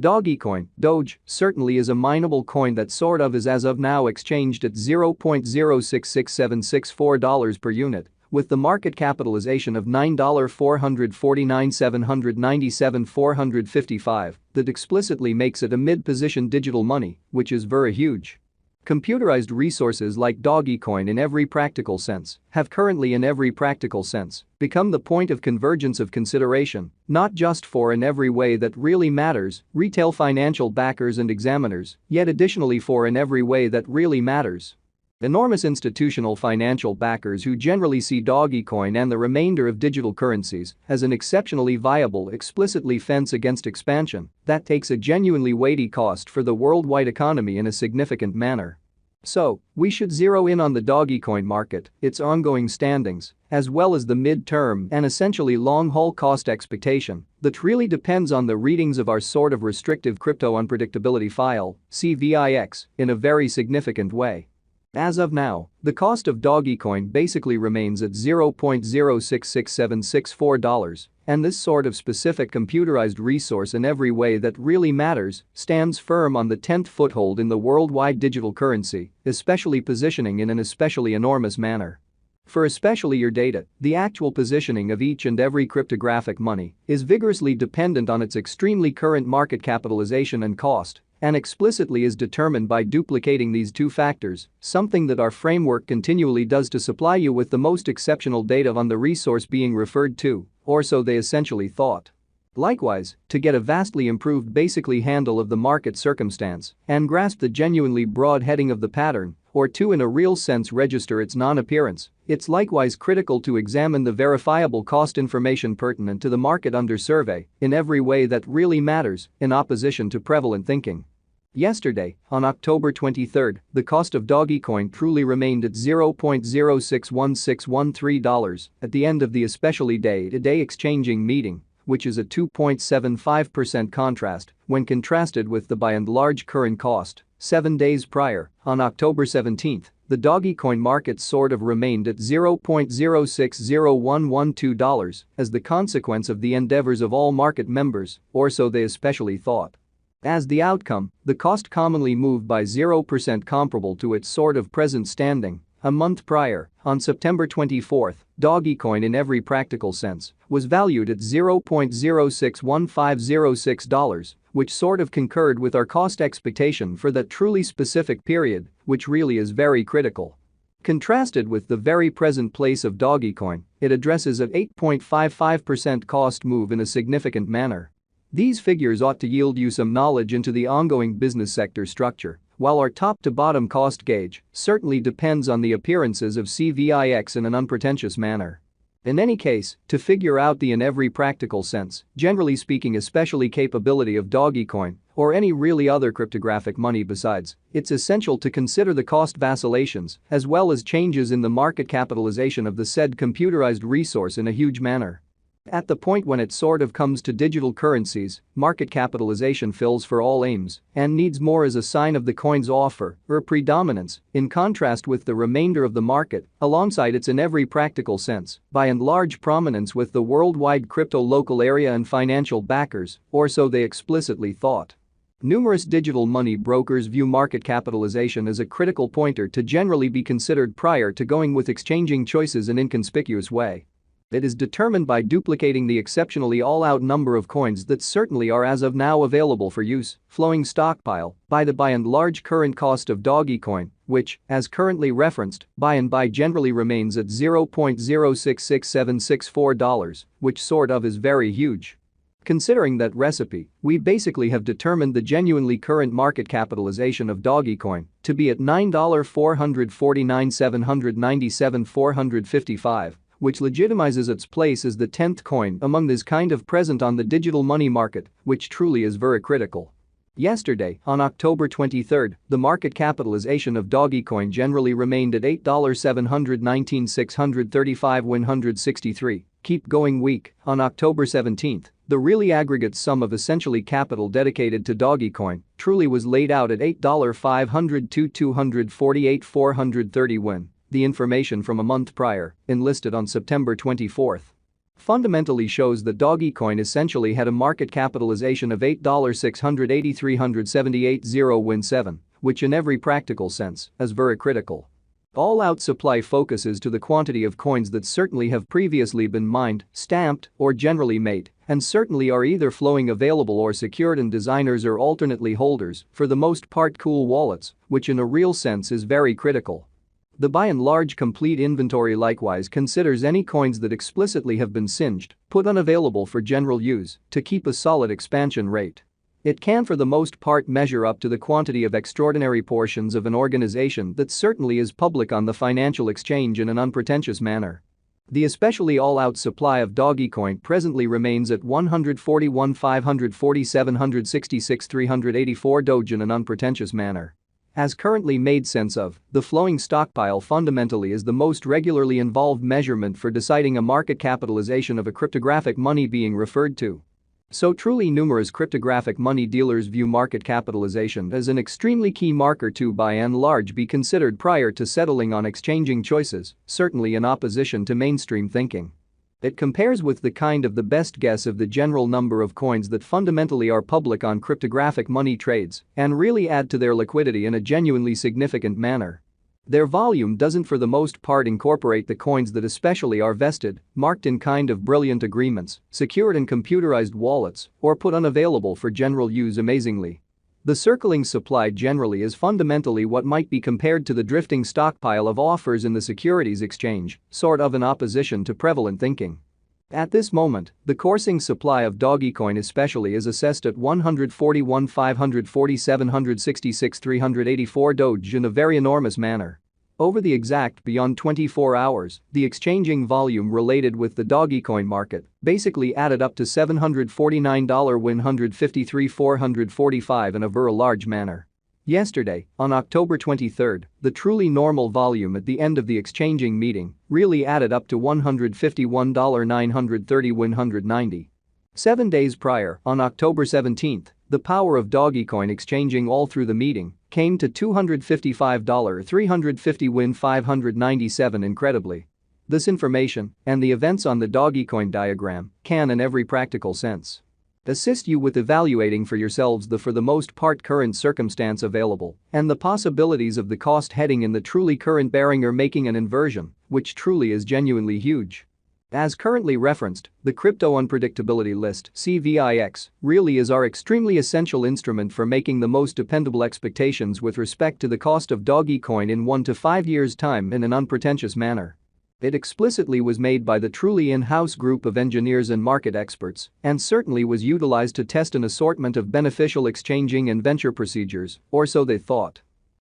Dogecoin, Doge, certainly is a mineable coin that sort of is as of now exchanged at $0.066764 per unit, with the market capitalization of $9,449,797,455 that explicitly makes it a mid-position digital money, which is very huge. Computerized resources like Dogecoin in every practical sense have currently in every practical sense become the point of convergence of consideration, not just for in every way that really matters, retail financial backers and examiners, yet additionally for in every way that really matters. Enormous institutional financial backers who generally see Dogecoin and the remainder of digital currencies as an exceptionally viable explicitly fence against expansion that takes a genuinely weighty cost for the worldwide economy in a significant manner. So, we should zero in on the Dogecoin market, its ongoing standings, as well as the mid-term and essentially long-haul cost expectation that really depends on the readings of our sort of restrictive crypto unpredictability file, CVIX, in a very significant way. As of now, the cost of Dogecoin basically remains at $0.066764, and this sort of specific computerized resource in every way that really matters stands firm on the 10th foothold in the worldwide digital currency, especially positioning in an especially enormous manner. For especially your data, the actual positioning of each and every cryptographic money is vigorously dependent on its extremely current market capitalization and cost, and explicitly is determined by duplicating these two factors, something that our framework continually does to supply you with the most exceptional data on the resource being referred to, or so they essentially thought. Likewise, to get a vastly improved basically handle of the market circumstance and grasp the genuinely broad heading of the pattern, or to in a real sense register its non-appearance, it's likewise critical to examine the verifiable cost information pertinent to the market under survey in every way that really matters, in opposition to prevalent thinking. Yesterday, on October 23, the cost of Dogecoin truly remained at $0.061613 at the end of the especially day-to-day exchanging meeting, which is a 2.75% contrast when contrasted with the by and large current cost. 7 days prior, on October 17, the Dogecoin market sort of remained at $0.060112 as the consequence of the endeavors of all market members, or so they especially thought. As the outcome, the cost commonly moved by 0% comparable to its sort of present standing. A month prior, on September 24, Dogecoin in every practical sense was valued at $0.061506, which sort of concurred with our cost expectation for that truly specific period, which really is very critical. Contrasted with the very present place of Dogecoin, it addresses an 8.55% cost move in a significant manner. These figures ought to yield you some knowledge into the ongoing business sector structure, while our top-to-bottom cost gauge certainly depends on the appearances of CVIX in an unpretentious manner. In any case, to figure out the in every practical sense, generally speaking especially capability of Dogecoin, or any really other cryptographic money besides, it's essential to consider the cost vacillations as well as changes in the market capitalization of the said computerized resource in a huge manner. At the point when it sort of comes to digital currencies, market capitalization fills for all aims and needs more as a sign of the coin's offer or predominance, in contrast with the remainder of the market, alongside its in every practical sense, by and large prominence with the worldwide crypto local area and financial backers, or so they explicitly thought. Numerous digital money brokers view market capitalization as a critical pointer to generally be considered prior to going with exchanging choices in inconspicuous way. It is determined by duplicating the exceptionally all-out number of coins that certainly are as of now available for use, flowing stockpile, by the by and large current cost of Dogecoin, which, as currently referenced, by and by generally remains at $0.066764, which sort of is very huge. Considering that recipe, we basically have determined the genuinely current market capitalization of Dogecoin to be at $9,449,797,455. Which legitimizes its place as the 10th coin among this kind of present on the digital money market, which truly is very critical. Yesterday, on October 23, the market capitalization of Dogecoin generally remained at $8,719,635,163. Keep going week, on October 17, the really aggregate sum of essentially capital dedicated to Dogecoin truly was laid out at $8,502,248,430 win. The information from a month prior, enlisted on September 24. fundamentally shows that Dogecoin essentially had a market capitalization of $8,683,78,017, which in every practical sense is very critical. All-out supply focuses to the quantity of coins that certainly have previously been mined, stamped, or generally made, and certainly are either flowing available or secured in designers or alternately holders, for the most part cool wallets, which in a real sense is very critical. The by and large complete inventory likewise considers any coins that explicitly have been singed, put unavailable for general use, to keep a solid expansion rate. It can for the most part measure up to the quantity of extraordinary portions of an organization that certainly is public on the financial exchange in an unpretentious manner. The especially all-out supply of Dogecoin presently remains at 141,547,384 Doge in an unpretentious manner. As currently made sense of, the flowing stockpile fundamentally is the most regularly involved measurement for deciding a market capitalization of a cryptographic money being referred to. So truly numerous cryptographic money dealers view market capitalization as an extremely key marker to by and large be considered prior to settling on exchanging choices, certainly in opposition to mainstream thinking. It compares with the kind of the best guess of the general number of coins that fundamentally are public on cryptographic money trades and really add to their liquidity in a genuinely significant manner. Their volume doesn't for the most part incorporate the coins that especially are vested, marked in kind of brilliant agreements, secured in computerized wallets, or put unavailable for general use amazingly. The circling supply generally is fundamentally what might be compared to the drifting stockpile of offers in the securities exchange, sort of in opposition to prevalent thinking. At this moment, the coursing supply of Dogecoin especially is assessed at 141,547,166,384 Doge in a very enormous manner. Over the exact beyond 24 hours, the exchanging volume related with the Dogecoin market basically added up to $749,153,445 in a very large manner. Yesterday, on October 23, the truly normal volume at the end of the exchanging meeting really added up to $151,930,190. 7 days prior, on October 17, the power of Dogecoin exchanging all through the meeting came to $255,350,597 incredibly. This information and the events on the Dogecoin diagram can in every practical sense assist you with evaluating for yourselves the for the most part current circumstance available and the possibilities of the cost heading in the truly current bearing or making an inversion, which truly is genuinely huge. As currently referenced, the Crypto Unpredictability List (CVIX) really is our extremely essential instrument for making the most dependable expectations with respect to the cost of Dogecoin in 1 to 5 years' time in an unpretentious manner. It explicitly was made by the truly in-house group of engineers and market experts and certainly was utilized to test an assortment of beneficial exchanging and venture procedures, or so they thought.